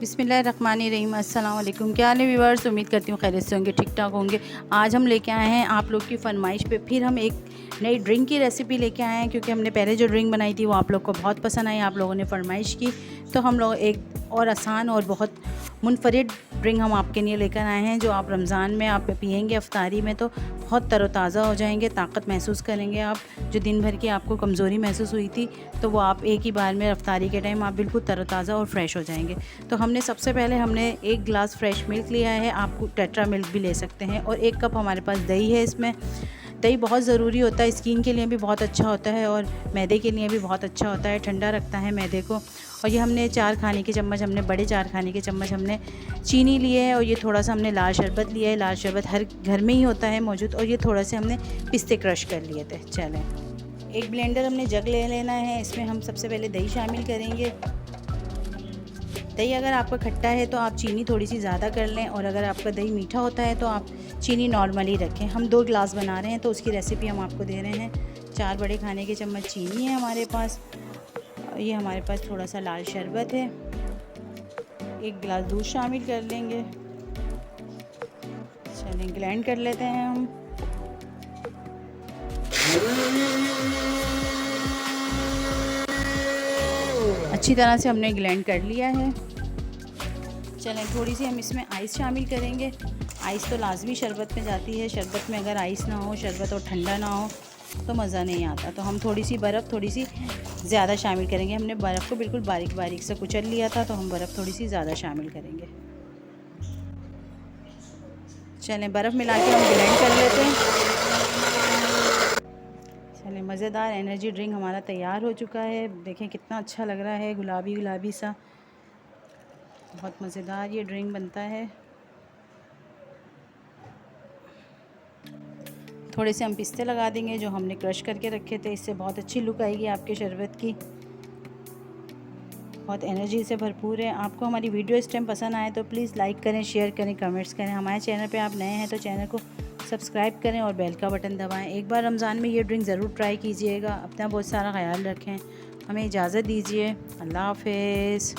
बिस्मिल्लाहिर्रहमानिर्रहीम। अस्सलाम वालेकुम। क्या हाल है व्यूअर्स, उम्मीद करती हूँ खैरियत से होंगे, ठीक ठाक होंगे। आज हम लेके आए हैं आप लोग की फरमाइश पे फिर हम एक नई ड्रिंक की रेसिपी लेके आए हैं, क्योंकि हमने पहले जो ड्रिंक बनाई थी वो आप लोग को बहुत पसंद आई, आप लोगों ने फरमाइश की। तो हम लोग एक और आसान और बहुत मुनफरिद ड्रिंक हम आपके लिए लेकर आए हैं, जो आप रमज़ान में आप पिएंगे अफ्तारी में तो बहुत तरोताज़ा हो जाएंगे, ताकत महसूस करेंगे आप। जो दिन भर की आपको कमज़ोरी महसूस हुई थी तो वो आप एक ही बार में अफ्तारी के टाइम आप बिल्कुल तरोताज़ा और फ्रेश हो जाएंगे। तो हमने सबसे पहले हमने 1 गिलास फ्रेश मिल्क लिया है, आप टेट्रा मिल्क भी ले सकते हैं, और 1 कप हमारे पास दही है। इसमें दही बहुत ज़रूरी होता है, स्किन के लिए भी बहुत अच्छा होता है और मैदे के लिए भी बहुत अच्छा होता है, ठंडा रखता है मैदे को। और ये हमने 4 खाने के चम्मच, हमने बड़े 4 खाने के चम्मच हमने चीनी लिए है, और ये थोड़ा सा हमने लाल शरबत लिया है। लाल शरबत हर घर में ही होता है मौजूद, और ये थोड़ा से हमने पिस्ते क्रश कर लिए थे। चलें, एक ब्लेंडर हमने जग ले लेना है, इसमें हम सबसे पहले दही शामिल करेंगे। दही अगर आपका खट्टा है तो आप चीनी थोड़ी सी ज़्यादा कर लें, और अगर आपका दही मीठा होता है तो आप चीनी नॉर्मली रखें। हम 2 गिलास बना रहे हैं तो उसकी रेसिपी हम आपको दे रहे हैं। 4 बड़े खाने के चम्मच चीनी है हमारे पास, ये हमारे पास थोड़ा सा लाल शरबत है, 1 गिलास दूध शामिल कर लेंगे। चलें, ग्राइंड कर लेते हैं हम। अच्छी तरह से हमने ग्राइंड कर लिया है। चलें, थोड़ी सी हम इसमें आइस शामिल करेंगे। आइस तो लाजमी शरबत में जाती है, शरबत में अगर आइस ना हो, शरबत और ठंडा ना हो तो मज़ा नहीं आता। तो हम थोड़ी सी बर्फ़ थोड़ी सी ज़्यादा शामिल करेंगे। हमने बर्फ़ को बिल्कुल बारीक बारीक से कुचल लिया था, तो हम बर्फ़ थोड़ी सी ज़्यादा शामिल करेंगे। चलें, बर्फ़ मिला के हम ब्लेंड कर लेते हैं। चलें, मज़ेदार एनर्जी ड्रिंक हमारा तैयार हो चुका है। देखें कितना अच्छा लग रहा है, गुलाबी गुलाबी सा, बहुत मज़ेदार ये ड्रिंक बनता है। थोड़े से हम पिस्ते लगा देंगे जो हमने क्रश करके रखे थे, इससे बहुत अच्छी लुक आएगी आपके शरबत की। बहुत एनर्जी से भरपूर है। आपको हमारी वीडियो इस टाइम पसंद आए तो प्लीज़ लाइक करें, शेयर करें, कमेंट्स करें। हमारे चैनल पे आप नए हैं तो चैनल को सब्सक्राइब करें और बेल का बटन दबाएं। एक बार रमज़ान में ये ड्रिंक ज़रूर ट्राई कीजिएगा। अपना बहुत सारा ख्याल रखें। हमें इजाज़त दीजिए। अल्लाह हाफ़िज़।